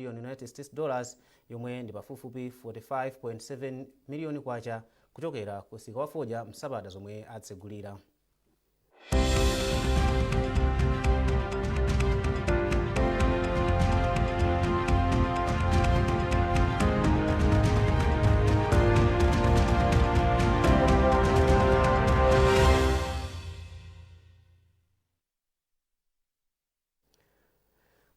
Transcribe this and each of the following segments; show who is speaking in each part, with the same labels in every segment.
Speaker 1: United States dollars yomwe ndi pafupifupi 45.7 miliyoni kwacha kuchokera ku msika wa fodya msabata zomwe atsegulira.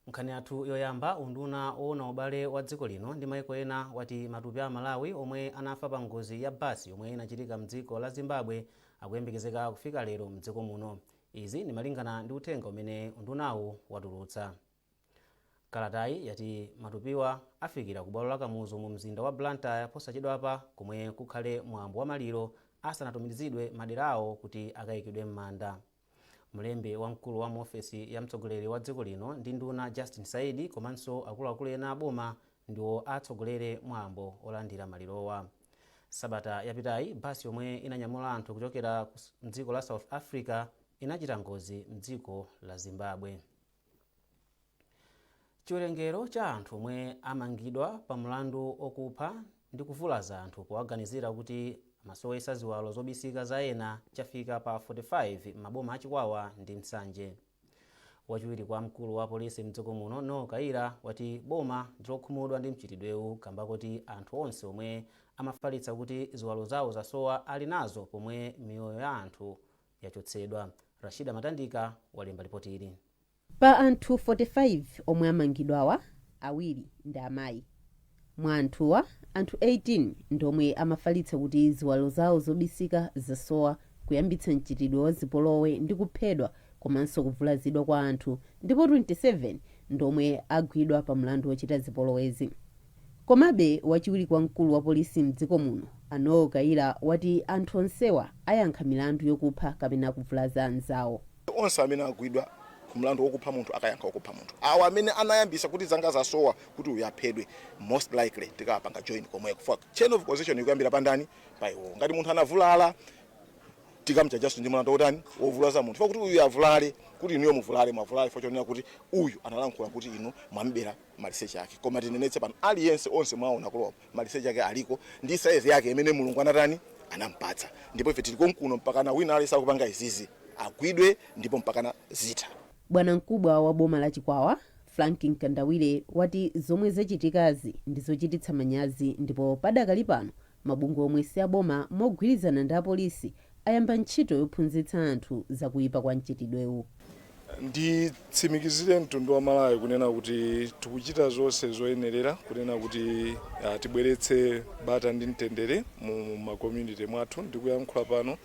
Speaker 1: Nkhani yathu yoyamba, unduna owona ubale wa dziko lino ndi maiko ena wati matupi a Malawi omwe anafa pa ngozi ya basi yomwe inachitika mdziko la Zimbabwe akuyembekezeka kufika lero mdziko muno. Izi ndi malingana ndi uthenga umene undunawo watulutsa. Kalatayi yati matupiwa afikira ku bwalo la Kamuzu mu mzinda wa Blantyre posachedwapa komwe kukhale mwambo wa maliro asanatumizidwe maderawo kuti akayikidwe m'manda. Mlembi wamkulu wa ofesi ya mtsogoleri wa dziko lino ndi nduna Justin Saidi komanso akuluakulu ena aboma ndiwo atsogolere mwambo olandira malirowa. Sabata yapitayi basi yomwe inanyamula anthu kuchokera mdziko la South Africa inachita ngozi mdziko la Zimbabwe. Chiwerengero cha anthu omwe amangidwa pa mlandu okupha ndi kuvulaza anthu powaganizira kuti amasowesa ziwalo zobisika za ena chafika pa 45 maboma achikwawa ndi Msanje. Wachiwiri kwa mkulu wa polisi mdziko muno Noah Kaira wati boma ndilokhumudwa ndi mchitidwewu kamba kuti anthu onse omwe amafalitsa kuti ziwalo zawo zasowa ali nazo pomwe miyoyo ya anthu yachotsedwa. Rashida Matandika walemba ripoti ili.
Speaker 2: Pa anthu 45 omwe amangidwawa, awiri ndi amayi. Mwa anthuwa, anthu 18 ndomwe amafalitsa kuti ziwalo zawo zobisika zasowa kuyambitsa mchitidwe wa zipolowe ndi kuphedwa komanso kuvulazidwa kwa anthu, ndipo 27 ndomwe agwidwa pa mlandu wochita zipolowezi. Komabe wachiwiri kwa mkulu wa polisi mdziko muno Noah Kaira wati anthu onsewa ayankha milandu yokupha kapena kuvulaza anzawo.
Speaker 3: Onse amene agwidwa kumlandu wokupha munthu akayankha wokupha munthu. Awa amene anayambisa kuti zanga zasowa kuti uyaphedwe most likely tikapanga join komwe kufa chain of causation ikuyambira pandani pa iwo. Ngati munthu anavulala tikamcha just ndi mlandu wotani wovulaza munthu. Kuti uyu avulale kuti inu muvulale mwavulale fochonera kuti uyu analankhula kuti inu mwambera maliseche yake. Koma tinenetse pano aliyense onse mwaona kulopa maliseche yake aliko ndi size yake imene Mulungu anatani anampatsa. Ndipo ife tili konkuno mpaka na wina alisa kupanga izizi agwidwe ndipo mpaka na zitha.
Speaker 2: Bwana mkubwa wa boma la Chikwawa Franklin Kandawire wati zomwe zachitikazi ndizochititsa manyazi ndipo padakali pano mabungwe omwe si aboma mogwirizana ndi apolisi ayamba ntchito yophunzitsa anthu zakuyipa kwa mchitidwewu.
Speaker 4: Nditsimikizire mtundu wa Malawi kunena kuti tikuchita zonse zoyenerera kunena kuti tibweretse bata ndi mtendere mu makommunity mwathu. Ndikuyankhula pano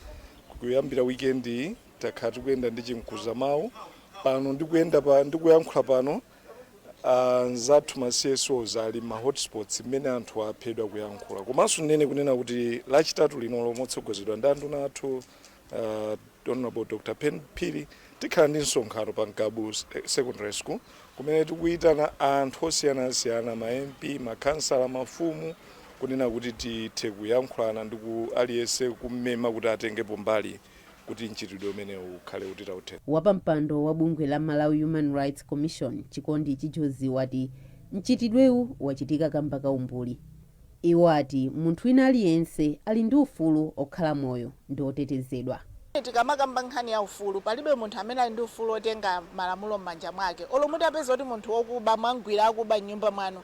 Speaker 4: kuyambira weekend takhala tikuyenda ndi chimkuza mawu pano ndikuyankhula pano nzathu ma CSOs ali ma hotspots mmene anthu aphedwa kuyankhula. Komanso nene kunena kuti lachitatu lino lomotsogozedwa ndi nduna athu Honorable Dr. Pen Phiri tikhala ndi msonkhano pa Nkabu Secondary School kumene tikuyitana anthu osiyanasiyana ma MP, makansala, mafumu kunena kuti tithe kuyankhulana ndi aliyense kummema kuti atengepo mbali kuti mchitidwe umene ukhale kuti tauthe.
Speaker 2: Wapampando wa bungwe la Malawi Human Rights Commission Chikondi Chijozi wati mchitidwewu wachitika kamba kaumbuli. Iwo ati munthu wina aliyense ali ndi ufulu okhala moyo ndi otetezedwa.
Speaker 5: Tikamakamba nkhani ya ufulu palibe munthu amene ali ndi ufulu otenga malamulo m'manja mwake. Olomuti apeza kuti munthu wokuba mwangwira akuba nyumba mwanu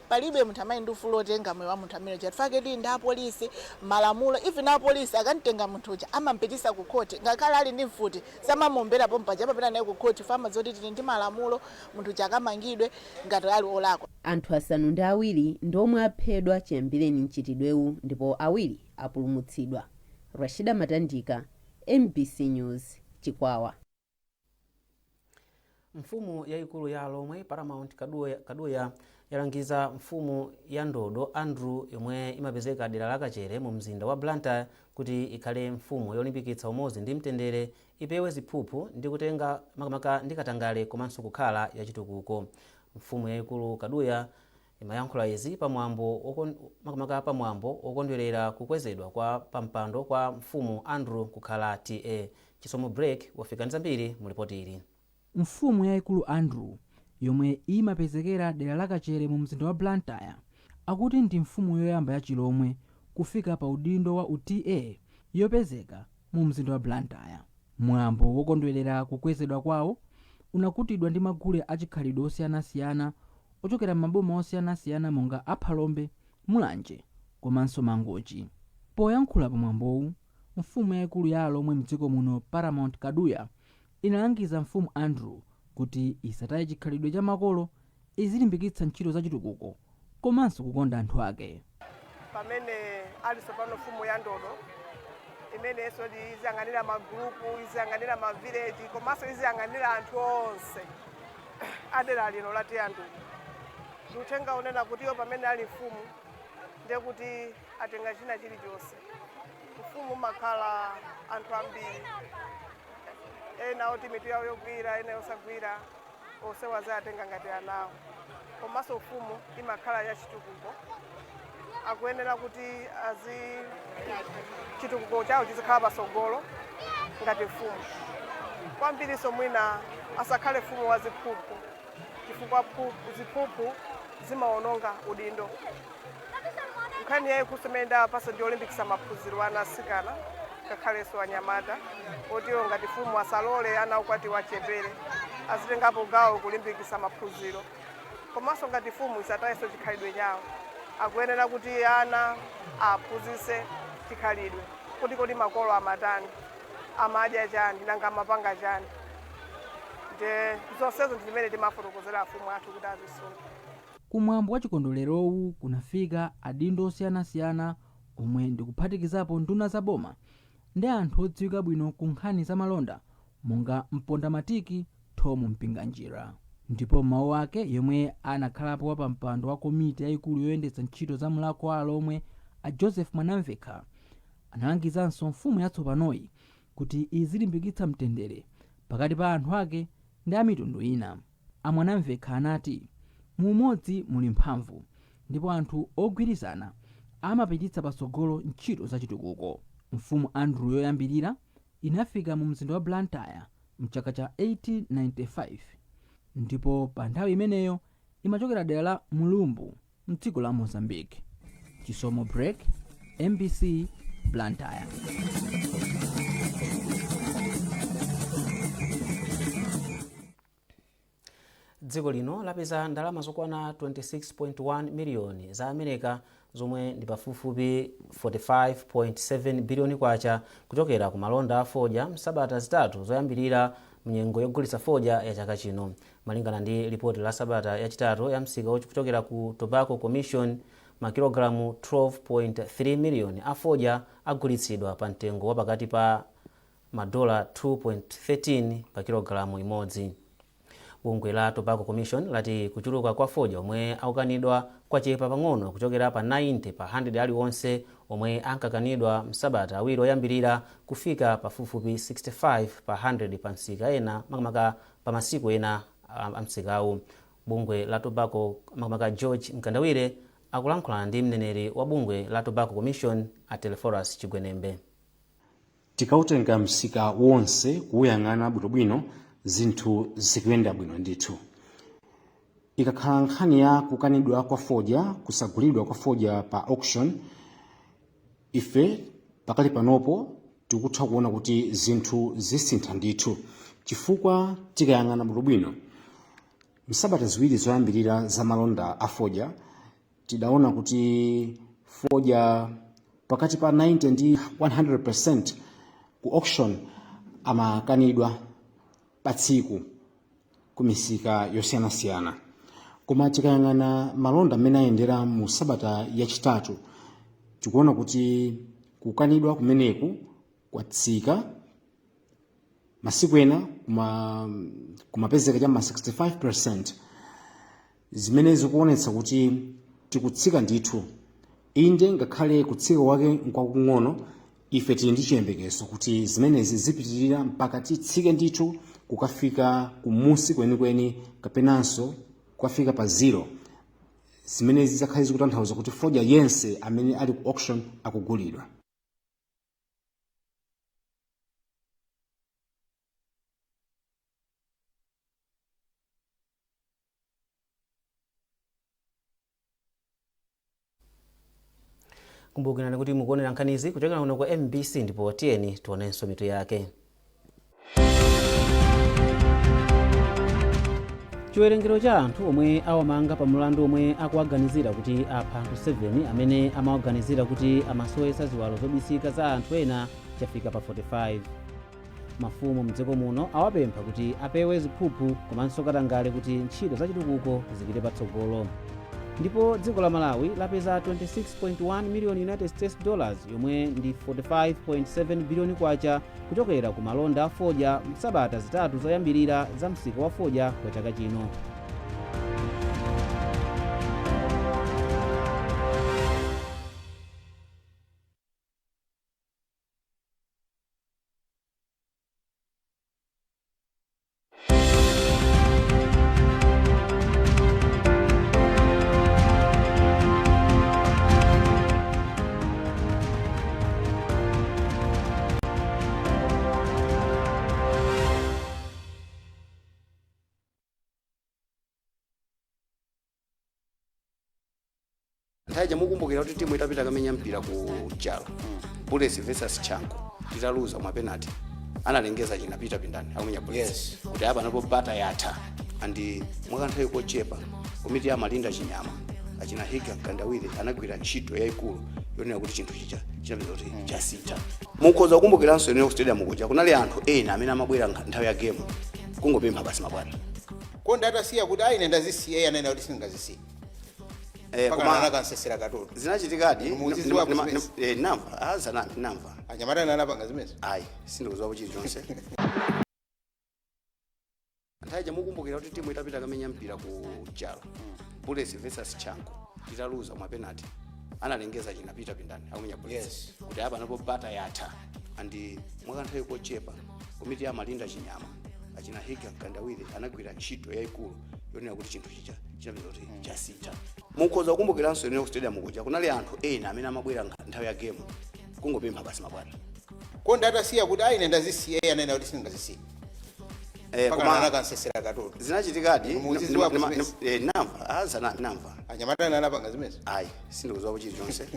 Speaker 5: palibe munthu amene ndi ufulu otenga moyo wa munthu amene chifukwa kuti ndi apolisi malamulo even apolisi akanitenga munthu uja amampitisa ku court ngakhale ali ndi mfuti samamuombera pompa chapapita naye ku court fama zoti tili ndi malamulo munthu uja akamangidwe ngati ali olakwa.
Speaker 2: Anthu asanu ndi awiri ndomwe aphedwa chiyambireni mchitidwewu ndipo awiri apulumutsidwa. Rashida Matandika, MBC News, Chikwawa.
Speaker 1: Mfumu yaikulu ya Lomwe Paramount Kaduya yalangiza mfumu ya Ndodo Andrew yomwe imapezeka dera la Kachere mu mzinda wa Blantyre kuti ikhale mfumu yolimbikitsa umodzi ndi mtendere, ipewe ziphuphu ndi kutenga makamaka ndi katangale komanso kukhala yachitukuko. Mfumu yaikulu Kaduya imayankhula izi makamaka pamwambo okondwerera kukwezedwa kwa pampando kwa mfumu Andrew kukhala TA. Chisomo break wafika ndi zambiri mu ripoti ili.
Speaker 6: Mfumu yaikulu Andrew yomwe imapezekera dera la Kachere mu mzinda wa Blantyre akuti ndi mfumu yoyamba ya Chilomwe kufika pa udindo wa UTA yopezeka mu mzinda wa Blantyre. Mwambo wokondwerera kukwezedwa kwawo unakutidwa ndi magule achikhalidwe osiyanasiyana ochokera m'maboma osiyanasiyana monga Aphalombe, Mulanje komanso Mangochi. Poyankhula pa mwambowu, mfumu yayikulu ya alomwe mdziko muno Paramount Kaduya inalangiza mfumu Andrew kuti isataye chikhalidwe cha makolo, izilimbikitsa ntchito za chitukuko komanso kukonda anthu ake.
Speaker 7: Pamene aliso pano mfumu ya Ndodo imene so iziyang'anira magrupu, iziyang'anira mavileji komanso iziyang'anira anthu onse adera lino lati Ndodo. Uthenga unena kuti iyo pamene ali mfumu ndiye kuti atenga china chilichonse. Mfumu makhala anthu ambiri, ena oti mitu yawo yogwira, ena yosagwira, onse wazatenga ngati anawo. Komanso mfumu imakhala ya chitukuko, akuyenera kuti chitukuko chawo chizikhala pasogolo ngati mfumu. Kwambiriso mwina asakhale mfumu wa ziphuphu, chifukwa ziphuphu zimaononga udindo. Nkhani yayi kusemenda paso ndi olimbikisa maphunziro ana asikana kakhalenso anyamata otiyo ngati mfumu asalole ana ukwati wachepere, azitengapo gawo kulimbikisa maphunziro. Komanso ngati mfumu isatayeso chikhalidwe chawo, akuyenera kuti ana aphunzise chikhalidwe kuti makolo amatani, amadya chani nanga amapanga chani. Nde zonsezo ndi zimene timafotokozera afumu athu kuti azisunga.
Speaker 6: Kumwambo wa chikondwererowu kunafika adindo osiyanasiyana omwe ndikuphatikizapo nduna za boma ndi anthu odziwika bwino ku nkhani za malonda monga mpondamatiki Tom Mpinganjira. Ndipo mawu ake yomwe anakhalapo wa pampando wa komiti yayikulu yoyendetsa ntchito za mlako wa alomwe a Joseph Mwanamveka analangizanso mfumu yatsopanoyi kuti izilimbikitsa mtendere pakati pa anthu ake ndi a mitundu ina. A Mwanamveka anati mumodzi muli mphamvu ndipo anthu ogwirizana amapititsa pasogolo ntchito za chitukuko. Mfumu Andrew yoyambirira inafika mu mzinda wa Blantyre mchaka cha 1895 ndipo pa nthawi imeneyo imachokera dera la Mulumbu mdziko la Mozambique. Chisomo Break, MBC, Blantyre.
Speaker 1: Dziko lino lapeza ndalama zokwana 26.1 miliyoni za America zomwe ndi pafupifupi 45.7 biliyoni kwacha kuchokera ku malonda a fodya msabata zitatu zoyambirira mnyengo yogulitsa fodya ya chaka chino. Malingana ndi ripoti la sabata yachitatu ya msika kuchokera ku Tobacco Commission, makilogalamu 12.3 miliyoni a fodya agulitsidwa pa mtengo wa pakati pa madola 2.13 pa kilogalamu imodzi. Bungwe la Tobacco Commission lati kuchuluka kwa fodya omwe akukanidwa kwachepa pang'ono kuchokera pa 90 pa 100 aliwonse omwe ankakanidwa msabata awiri oyambirira kufika pafupifupi 65 pa 100 pa msika ena makamaka pa masiku ena amsikawu. Bungwe la Tobacco makamaka George Mkandawire akulankhula ndi mneneri wa bungwe la Tobacco Commission a Teleforus Chigwenembe.
Speaker 8: Tikautenga msika wonse kuuyang'ana bwinobwino zinthu zikuyenda bwino ndithu. Ikakhala nkhani ya kukanidwa kwa fodya, kusagulidwa kwa fodya pa auction, ife pakali panopo tikutha kuona kuti zinthu zisintha ndithu, chifukwa tikayang'ana bwinobwino msabata ziwiri zoyambirira za malonda a fodya tidaona kuti fodya pakati pa 90 ndi 100% ku auction amakanidwa pa tsiku ku misika yosiyanasiyana. Koma tikayang'ana malonda amene ayendera mu sabata yachitatu tikuona kuti kukanidwa kumeneku kwatsika masiku ena kumapezeka cha 65%, zimene zikuonetsa kuti tikutsika ndithu. Inde ngakhale kutsika kwake nkwakung'ono, ife tili ndi chiyembekezo kuti zimenezi zipitirira mpaka titsike ndithu kukafika kumusi kwenikweni kapenanso kukafika pa zero, zimenezi zakhale zikutanthauza kuti fodya yense amene ali ku auction akugulidwa.
Speaker 1: Kumbukirani kuti mukuonera nkhanizi kuchokera kuno kwa MBC, ndipo tiyeni tionenso mitu yake. Chiwerengero cha anthu omwe awamanga pa mlandu omwe akuwaganizira kuti apha anthu 7 amene amawaganizira kuti amasowetsa ziwalo zobisika za anthu ena chafika pa 45. Mafumu mdziko muno awapempha kuti apewe ziphuphu komanso katangale kuti ntchito za chitukuko zipite patsogolo. Ndipo dziko la Malawi lapeza 26.1 million United States dollars yomwe ndi 45.7 billion kwacha kuchokera ku malonda a fodya msabata zitatu zoyambirira za msika wa fodya kwa chaka chino.
Speaker 9: Ntaje mukumbukira kuti timu itapita kamenya mpira ku Jalo. Bullets versus Chango. Titaluza mwa penalty. Analengeza chinapita pindani akumenya Bullets. Kuti apa napo bata yatha. Andi mwakanthawi kochepa komiti ya malinda chinyama. Achina Higa Kandawire anagwira ntchito yayikulu yonena kuti chinthu chicha chinapita kuti chasita. Mukhoza kukumbukiranso ene ku stadium kuja kunali anthu ena amene amabwera nthawi ya game. Kungopempha basi mabwana.
Speaker 10: Konda atasiya kuti ayi nenda zisiya anena kuti singazisiya.
Speaker 9: Kuma
Speaker 10: kansesera katolo
Speaker 9: zinachitikadi namba azana namba
Speaker 10: anyamata nana panga zimezi
Speaker 9: ayi sindikuziwa kuti chonse. Ntaje mukumbukira kuti timu itapita kamenya mpira ku Jalo. Bullets versus Chango. Titaluza mwa penalty. Analengeza chinapita pindani akumenya Bullets. Kuti apa napo bata yatha. Andi mwakanthawi kochepa komiti ya malinda chinyama. Achina Higa Kandawire anagwira ntchito yayikulu yonena kuti chinthu chicha chinapita kuti chasita. Mukhoza kukumbukiranso ene ku stadium kuja kunali anthu ena amene amabwera nthawi ya game. Kungopempha basi mabwana.
Speaker 10: Konda atasiya kuti ayi nenda zisiya anena kuti singazisiya. Kuma kansesera katolo
Speaker 9: zinachitikadi namba azana namba
Speaker 10: anyamata nana panga zimezi
Speaker 9: ayi sindikuziwa kuti chonse.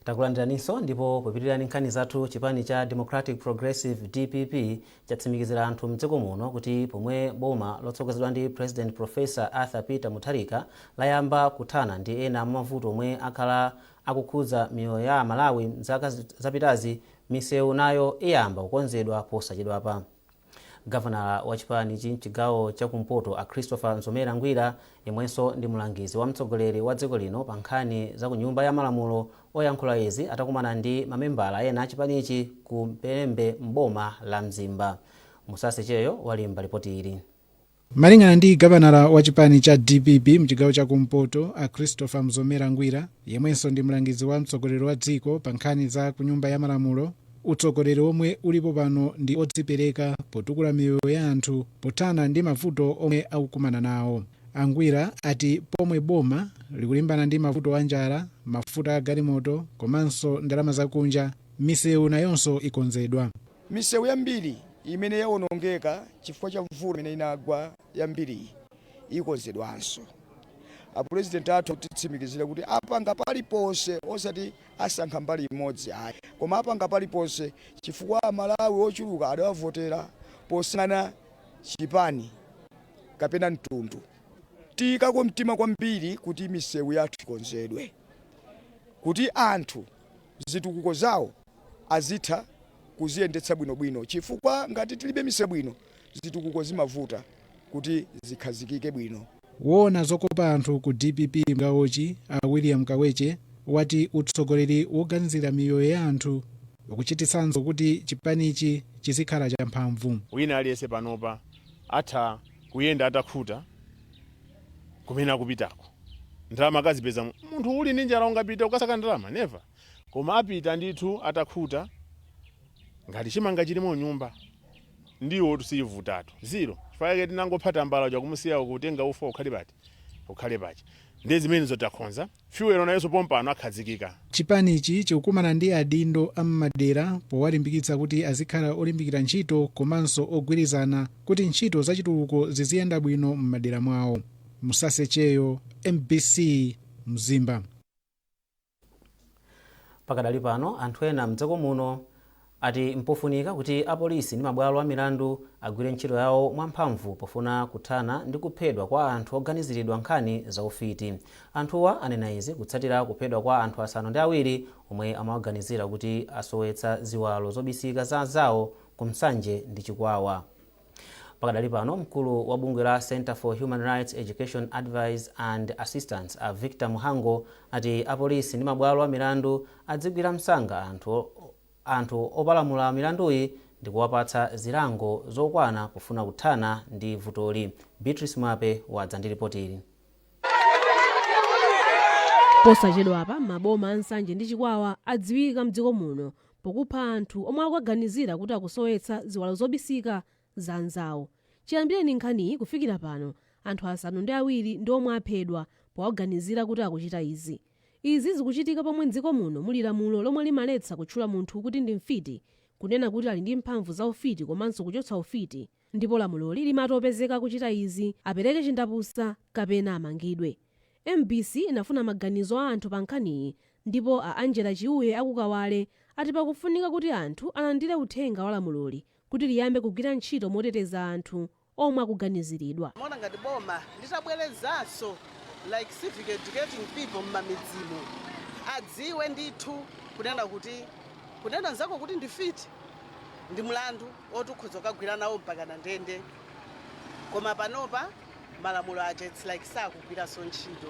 Speaker 1: Takulandiraniso ndipo popitirani nkhani zathu chipani cha Democratic Progressive DPP chatsimikizira anthu mdziko muno kuti pomwe boma lotsogozedwa ndi President Professor Arthur Peter Mutharika layamba kuthana ndi ena mavuto omwe akhala akukhudza miyoyo ya Malawi mzaka zapitazi, misewu nayo iyamba kukonzedwa posachedwapa. Governor wa chipani chigawo chakumpoto a Christopher Nzomera Ngwira yemwenso ndi mulangizi wa mtsogoleri wa dziko lino pa nkhani za ku nyumba ya malamulo oyankhula izi atakumana ndi mamembala ena achipanichi ku Mpelembe mboma la Mzimba. Musase Cheyo walimba ripoti ili.
Speaker 11: Malingana ndi gavanala wa chipani cha DPP mchigawo chakumpoto a Christopher Nzomera Ngwira yemwenso ndi mulangizi wa mtsogoleri wa dziko pa nkhani za ku nyumba ya malamulo, utsogoleri omwe ulipo pano ndi odzipereka potukula miyoyo ya anthu pothana ndi mavuto omwe akukumana nawo. Angwira ati pomwe boma likulimbana ndi mavuto a njala, mafuta a galimoto komanso ndalama zakunja, misewu nayonso ikonzedwa.
Speaker 12: Misewu yambiri imene yaonongeka chifukwa cha mvula imene inagwa yambiri ikonzedwanso. President athu kutitsimikizira kuti apanga paliponse osati asankha mbali imodzi ayi, koma apanga paliponse chifukwa Malawi ochuluka adawavotera posiyana chipani kapena mtundu. Tikako mtima kwambiri kuti misewu yathu ikonzedwe, kuti anthu zitukuko zawo azitha kuziyendetsa bwinobwino chifukwa ngati tilibe misewu bwino zitukuko zimavuta kuti zikhazikike bwino.
Speaker 11: woona zokopa anthu ku DPP mgawochi a William Kaweche wati utsogoleri woganizira miyoyo ya anthu ukuchititsanso kuti chipanichi chizikhala champhamvu.
Speaker 13: wina aliyense panopa atha kuyenda atakhuta kumene akupitako. ndalama akazipeza munthu uli ndi njala ungapita ukasaka ndalama never, koma apita ndithu atakhuta ngati chimanga chilimo nyumba ndiwo tusiyivutatu zero chifukwa tinangophata mbala ja kumusiya kutenga ufa ukhale pachi ndi zimene zotakhonza fuwero nayenso pompano akhazikika.
Speaker 11: chipanichi chikukumana ndi adindo ammadera powalimbikitsa kuti azikhala olimbikira ntchito komanso ogwirizana kuti ntchito zachitukuko ziziyenda bwino m'madera mwawo. Musasecheyo, MBC Mzimba.
Speaker 1: Pakadali pano anthu ena mdziko muno ati mpofunika kuti apolisi ndi mabwalo a milandu agwire ntchito yawo mwamphamvu pofuna kuthana ndi kuphedwa kwa anthu oganiziridwa nkhani za ufiti. Anthuwa anena izi kutsatira kuphedwa kwa anthu 7 omwe amawaganizira kuti asowetsa ziwalo zobisika za anzawo ku Msanje ndi Chikwawa. Pakadali pano mkulu wa bungwe la Center for Human Rights Education Advice and Assistance a Victor Muhango ati apolisi ndi mabwalo a milandu adzigwira msanga anthu opalamula milanduyi ndi kuwapatsa zilango zokwana kufuna kuthana ndi vutoli. Beatrice Mwape wadza ndi ripoti ili.
Speaker 14: Posachedwa apa maboma a Nsanje ndi Chikwawa adziwika mdziko muno pokupha anthu omwe akuganizira kuti akusowetsa ziwalo zobisika za anzawo. Chiyambireni nkhaniyi kufikira pano anthu 7 ndi omwe aphedwa powaganizira kuti akuchita izi. Izi zikuchitika pomwe mdziko muno muli lamulo lomwe limaletsa kutchula munthu kuti ndi mfiti, kunena kuti ali ndi mphamvu za ufiti komanso kuchotsa ufiti, ndipo lamuloli limatopezeka kuchita izi apereke chindapusa kapena amangidwe. MBC inafuna maganizo a anthu pa nkhaniyi ndipo a Angela Chiuye akukawale ati pakufunika kuti anthu alandire uthenga wa lamuloli kuti liyambe kugwira ntchito moteteza anthu omwe akuganiziridwa.
Speaker 15: Mona ngati boma litabwerezanso like civic educating people mmamidzimo adziwe ndithu kunena nzako kuti ndifiti ndi mlandu otukhoza kugwira nawo mpaka na ndende, koma panopa malamulo aja it's like sakugwiranso ntchito.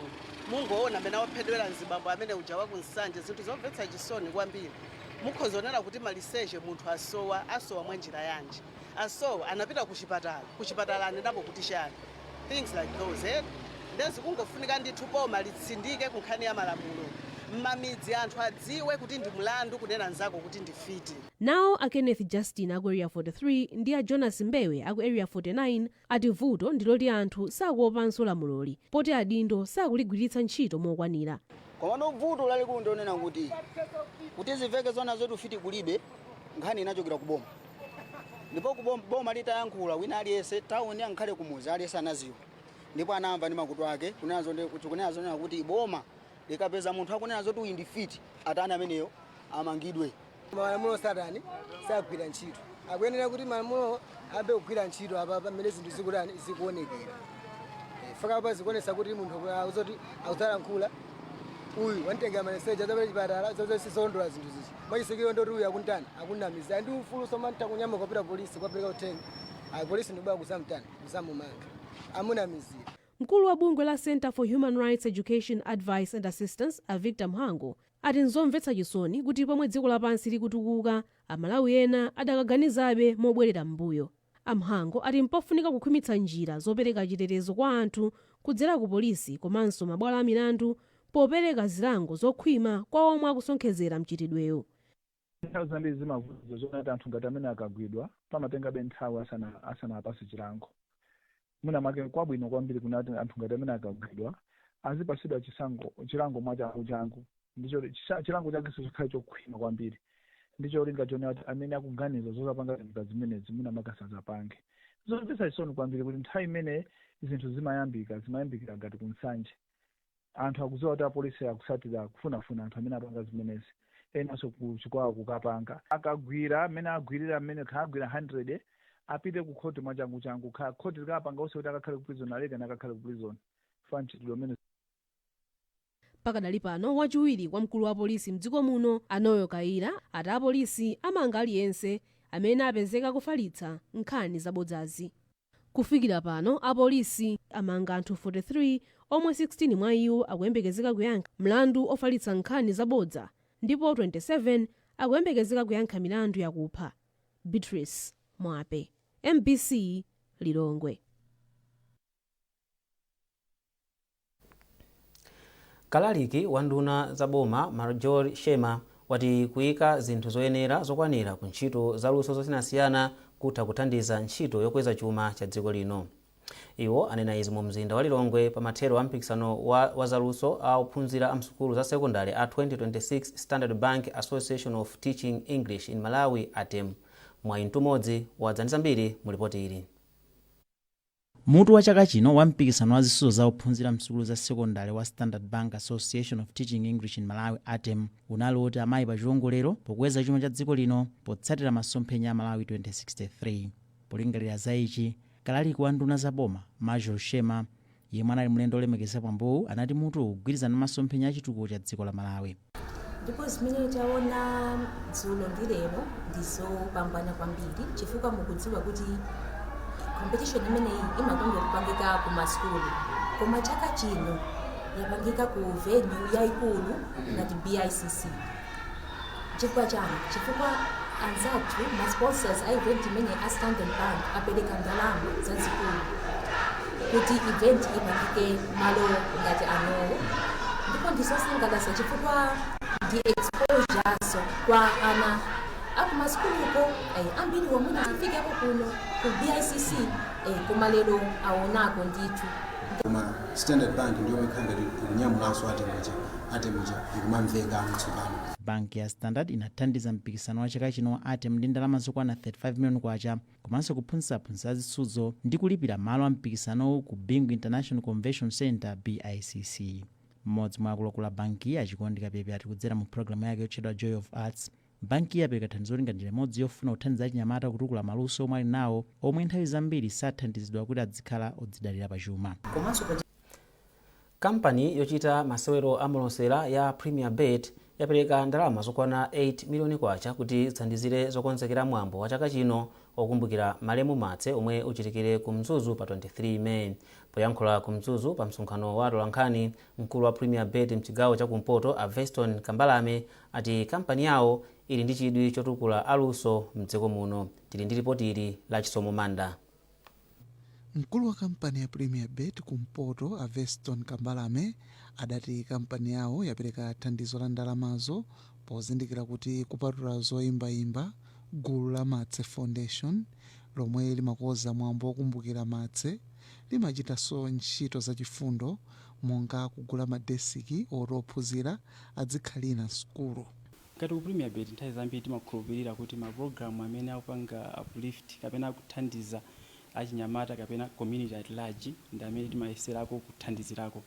Speaker 15: Mungoona amene waphedwera mzibambo amene uja wa ku Nsanje zinthu zomvetsa chisoni kwambiri. Mukhoza onena kuti maliseche munthu asowa mwanjira yanji, anapita kuchipatala anenapo kuti chani, things like those ndezi kungofunika ndithu boma litsindike kunkhani ya malamulo mmamidzi anthu adziwe kuti ndi mlandu kunena nzako kuti ndi fiti.
Speaker 14: Nawo a Kenneth Justin aku area 43 ndi a Jonas Mbewe aku area 49 ati vuto ndiloti anthu sakuopanso lamuloli poti adindo sakuligwiritsa ntchito mokwanira.
Speaker 16: Komano vuto lalikulu ndionena kuti ziveke zona zotu fiti kulibe nkhani inachokera kuboma, ndipo kuboma litayankhula wina aliyense tauni yankhale kumuzi aliyense anaziwa, ndipo anamva ndi makutu ake kunena zonena kuti boma likapeza munthu akunena zoti uyu ndi fiti atani ameneyo amangidwe.
Speaker 17: Malamulo satani sagwira ntchito, akuyenera kuti malamulo abe kugwira ntchito apa pamene zinthu zikuonekera. Faka pa zikuonesa kuti munthu akuzoti akuzalankhula uyu wantenga maleseja zabele chipatala zonse sondola zinthu zichi mwachisekiro ndoti uyu akuntani akunamiza ndi ufulu somanta kunyama kwapita polisi kwapereka uthenga polisi ndibwa kusamtani kusamumanga amunamizira.
Speaker 14: Mkulu wa bungwe la Center for Human Rights Education Advice and Assistance a Victor Muhango ati nzomvetsa chisoni kuti pomwe dziko lapansi likutukuka amalawi ena adakaganizabe mobwerera m'mbuyo. Amhango ati mpofunika kukhwimitsa njira zopereka chitetezo kwa anthu kudzera ku polisi komanso mabwalo a milandu popereka zilango zokhwima kwa omwe akusonkhezera mchitidweyo.
Speaker 18: Nthawi zambiri zimavuto zonati anthu ngati amene akagwidwa pamatengabe nthawi asanapase chilango. Mwina make kwabwino kwambiri kunati anthu ngati amene akagwidwa azipasidwa chilango mwachangu ndicho chilango chake sichikhale chokhwima kwambiri, ndicho linga chonena kuti amene akuganiza zozapanga zinthu zimenezi mwina makasazapange. Zomvetsa chisoni kwambiri kuti nthawi imene zinthu zimayambikira ngati ku Nsanje anthu akuziwa kuti apolisi akusatira kufunafuna anthu amene apanga zimenezi, enanso kuchikwawa kukapanga akagwira amene agwirira amene khagwira 100 apite ku khoti mwachangu khoti likapanga ose kuti akakhale ku prison aleke nakakhale ku prison fanchitidwe amene.
Speaker 14: pakadali pano wachiwiri kwa mkulu wa polisi mdziko muno Anoyo Kaira ati apolisi amanga aliyense amene apezeka kufalitsa nkhani zabodzazi. Kufikira pano apolisi amanga anthu 43 omwe 16 mwa iwo akuyembekezeka kuyankha mlandu ofalitsa nkhani zabodza ndipo 27 akuyembekezeka kuyankha milandu yakupha. Beatrice Mwape, MBC Lilongwe.
Speaker 1: Kalaliki wa nduna za boma Marjorie Shema wati kuyika zinthu zoyenera zokwanira ku ntchito zaluso zosiyanasiyana kutha kuthandiza ntchito yokweza chuma cha dziko lino. Iwo anena izi mu mzinda wa Lilongwe pa mathero a mpikisano wa zaluso a ophunzira a msukulu za sekondari a 2026 Standard Bank Association of Teaching English in Malawi ATEM. Mwayintu modzi wadzani zambiri mu ripoti ili.
Speaker 19: Mutu wa chaka chino wa mpikisano wa zisuzo za ophunzira msukulu za sekondari wa Standard Bank Association of Teaching English in Malawi ATEM unali oti amayi pa chiwongolero pokweza chuma cha dziko lino potsatira masomphenya a Malawi 2063. Polingalira za ichi, kalaliki wa nduna za boma Marjorie Shema yemwe anali mlendo olemekeza pambuyo anati mutu kugwirizana masomphenya a chitukuko cha dziko la Malawi.
Speaker 20: Ndipo zimene taona dzulo ndi lero ndizopambana kwambiri chifukwa mukudziwa kuti competition imeneyi imakonda kupangika ku maskulu, koma chaka chino yapangika ku venue yaikulu ngati BICC. Chifukwa chani? Chifukwa anzathu ma sponsors a event imene a Standard Bank apereka ndalama zazikulu kuti event ipangike malo ngati anowo, ndipo ndizosangalatsa chifukwa ndi exposure kwa ana akumaskuluko ambiri wamuna afikepo kuno ku BICC koma lero aonako ndithu.
Speaker 21: Koma Standard Bank ndiyo ikhanga kunyamulanso atemuja ikumamveka mtsukano.
Speaker 19: Banki ya Standard inathandiza mpikisano wa chaka chino wa ATEM ndi ndalama zokwana 35 million kwacha komanso kuphunzitsa zisudzo ndi kulipira malo a mpikisano ku Bingu International Convention Center BICC. Mmodzi mwa akuluakulu a banki achikondi Kapepe ati kudzera mu programu yake yotchedwa Joy of Arts, banki yapereka thandizo lingalira limodzi yofuna kuthandiza achinyamata kutukula maluso omwe ali nawo omwe nthawi zambiri sathandizidwa kuti adzikhala odzidalira pachuma.
Speaker 1: Kampani yochita masewero amulosera ya Premier Bet yapereka ndalama zokwana 8 miliyoni kwacha kuti ithandizire zokonzekera mwambo wa chaka chino okumbukira Malemu Matse omwe uchitikire ku Mzuzu pa 23 May. Poyankhula ku Mzuzu pa msonkhano wa atolankhani, mkulu wa Premier Bet mchigawo cha kumpoto Aveston Kambalame ati kampani yawo ili ndi chidwi chotukula aluso mdziko muno. Tili ndi ripoti ili la Chisomo Manda.
Speaker 22: Mkulu wa kampani ya Premier Bet kumpoto Aveston Kambalame adati kampani yawo yapereka thandizo la ndalamazo pozindikira kuti kupatula zoyimbayimba gulu la Matse Foundation lomwe limakoza mwambo wokumbukira Matse limachitanso ntchito zachifundo monga kugula madesiki ophunzira adzikhalira sukulu.
Speaker 23: Ngati ku Premier Bet nthawi zambiri timakhulupirira kuti mapulogalamu amene akupanga uplift kapena kuthandiza achinyamata kapena community at large ndi amene timayeserako kuthandizirako.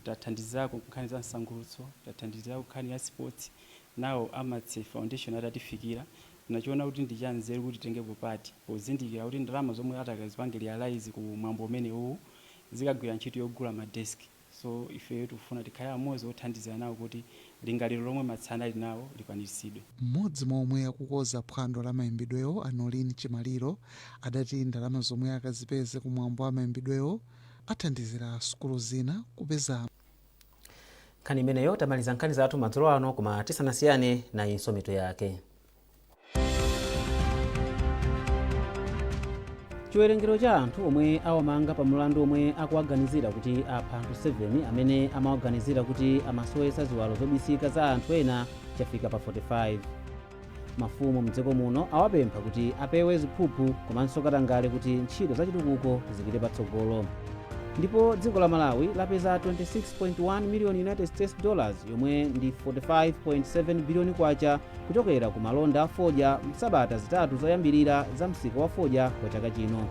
Speaker 23: Tathandizirako nkhani za nsangulutso, tathandizirako nkhani ya sports. Nawo Amatse Foundation atatifikira tinachiona kuti ndi chanzeru kuti tengepo pati pozindikira kuti ndalama zomwe atakazipange realize ku mwambo umene uwu zikagwira ntchito yogula madeski. So ife tufuna tikhale amodzi othandizira nawo kuti lingaliro lomwe Matse ali nawo likwaniritsidwe.
Speaker 22: Mmodzi momwe akukoza phwando la mayimbidwewo Anolini Chimaliro adati ndalama zomwe akazipeze ku mwambo wa mayimbidwewo athandizira sukulu zina kupeza.
Speaker 1: Nkhani imeneyo tamaliza nkhani zathu madzulo ano, koma tisanasiyane na insomito yake. Chiwerengero cha anthu omwe awamanga pa mulandu omwe akuwaganizira kuti apha anthu 7 amene amawaganizira kuti amasowetsa ziwalo zobisika za anthu ena chafika pa 45. Mafumu mdziko muno awapempha kuti apewe ziphuphu komanso katangale kuti ntchito zachitukuko zipite patsogolo. Ndipo dziko la Malawi lapeza 26.1 million United States dollars yomwe ndi 45.7 billion kwacha kuchokera ku malonda a fodya msabata zitatu zoyambirira za msika wa fodya kwa chaka chino.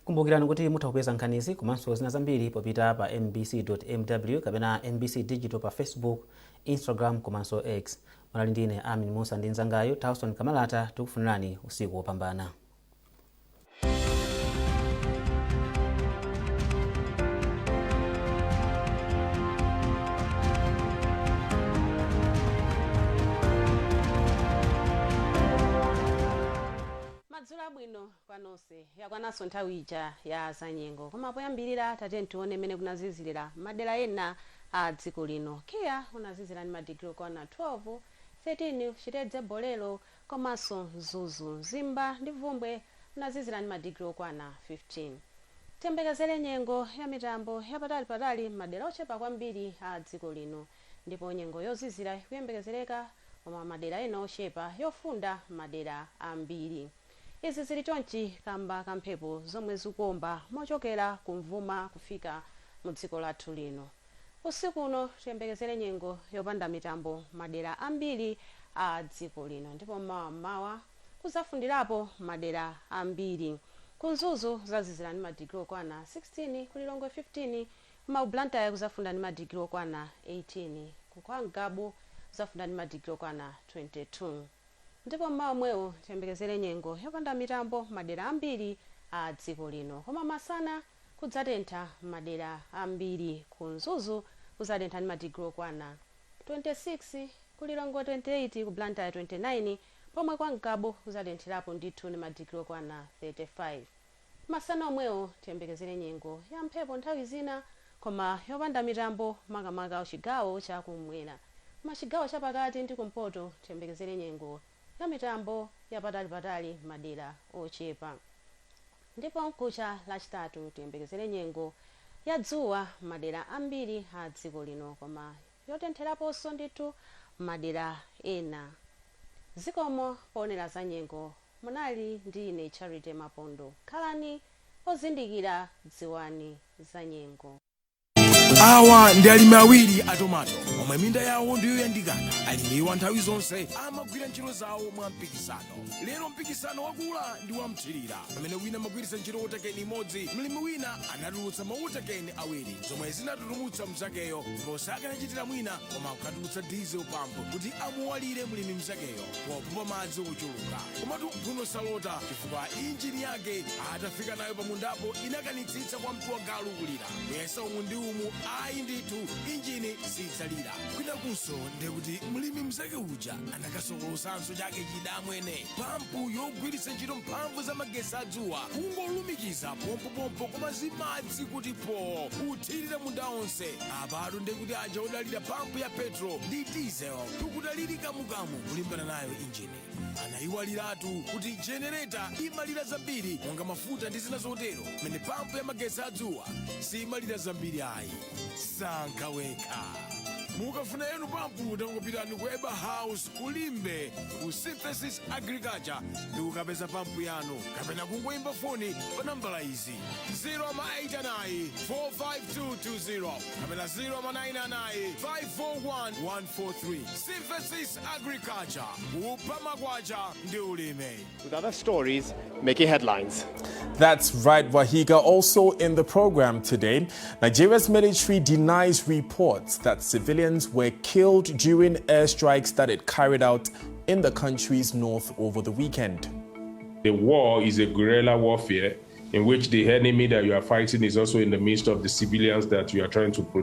Speaker 1: Kumbukirani kuti mutha kupeza nkhanizi komanso zina zambiri popita pa mbc.mw kapena mbc digital pa Facebook, Instagram komanso X. Mwanali ndine Amin Musa ndi nzangayo Tawson Kamalata, tikufunirani usiku wopambana.
Speaker 3: zabwino kwanonse yakwananso nthawi ija ya zanyengo koma poyambirira tatiyeni tione mmene kunazizirira madera ena a dziko lino. Kiya kunazizira ndi madigiri okwana 12, 13 Chitedze Bolero komanso Zuzu, Zimba ndi Vumbwe kunazizira ndi madigiri okwana 15. Tiyembekezere nyengo ya mitambo yapatali madera ochepa kwambiri a dziko lino, ndipo nyengo yozizira kuyembekezereka koma madera ena ochepa yofunda madera ambiri. Izi zili chonchi kamba kamphepo zomwe zikuomba mochokera kumvuma kufika mu dziko lathu lino. Usiku uno tiyembekezere nyengo yopanda mitambo madera ambiri a dziko lino, ndipo mmawa kuzafundirapo madera ambiri. Kunzuzu zazizira ndi madigiri okwana 16, kulilongwe 15, Blantyre kuzafunda ndi madigiri okwana 18, kuKwangabu kuzafunda ndi madigiri okwana 22. Ndipo mmawa mwewo tiyembekezere nyengo yopanda mitambo madera ambiri a dziko lino, koma masana kudzatentha madera ambiri. Kunzuzu kuzatentha ndi madigiri okwana 26, kulilongwe 28, ku Blantyre 29, pomwe Kwangabu kuzatentherapo ndithu ndi madigiri okwana 35. Masana omwewo tiyembekezere nyengo ya mphepo nthawi zina koma yopanda mitambo makamaka chigawo chakumwera. Machigawo chapakati ndi kumpoto tiyembekezere nyengo ya mitambo yapatali madera ochepa. Ndipo mkucha lachitatu tiyembekezere nyengo ya dzuwa madera ambiri a dziko lino koma yotentheraponso ndithu madera ena. Zikomo poonera za nyengo munali ndi ine Charity Mapondo. Khalani ozindikira, dziwani za nyengo.
Speaker 4: Awa ndi alimi awiri a tomato omwe minda yawo ndiyo yandikana. Alimiwa nthawi zonse amagwira ntchito zawo mwa mpikisano. Lero mpikisano wakula ndi wamthirira pamene wina amagwiritsa ntchito utekeni imodzi, mlimi wina anatulutsa mautekeni awiri zomwe zinatutumutsa mzakeyo ndipo sakanachitira mwina koma kukatulutsa diesel pump kuti amuwalire mlimi mzakeyo popumpa madzi ochuluka. Komatu Bruno Salota chifukwa injini yake atafika nayo pamundapo inakanitsitsa kwa mtu wagalu kulira kuyesa umu ndi umu. Ayi ndithu injini sidzalira. Kwina kunso ndekuti mlimi mzake uja anakasokolosanso chake chidamwene pampu yogwiritsa ntchito mphamvu za magesi adzuwa kungolumikiza pompopompo koma zimadzi kuti po uthirira munda onse. Apatu ndekuti aja odalira pampu ya petro ndi diesel tukudaliri kamukamu kulimbana nayo injini. Anayiwaliratu kuti jenereta imalira zambiri monga mafuta ndi zina zotero, mene pampu ya magesi adzuwa simalira zambiri ayi. Sankha wekha. Mukafuna yenu pampu tangopitani ku Eba House kulimbe ku Synthesis Agriculture ndi ukapeza pampu yanu kapena kungoyimba foni pa nambala izi 089 45220 kapena 099 541 Synthesis Agriculture, upama kwacha ndi ulime.
Speaker 5: With other stories making headlines.
Speaker 24: That's right, Wahiga. Also in the program today, Nigeria's military denies reports that civilians were killed during airstrikes that it carried out in the country's north over the weekend.
Speaker 25: The war is a guerrilla warfare in which the enemy that you are fighting is also in the midst of the civilians that you are trying to protect.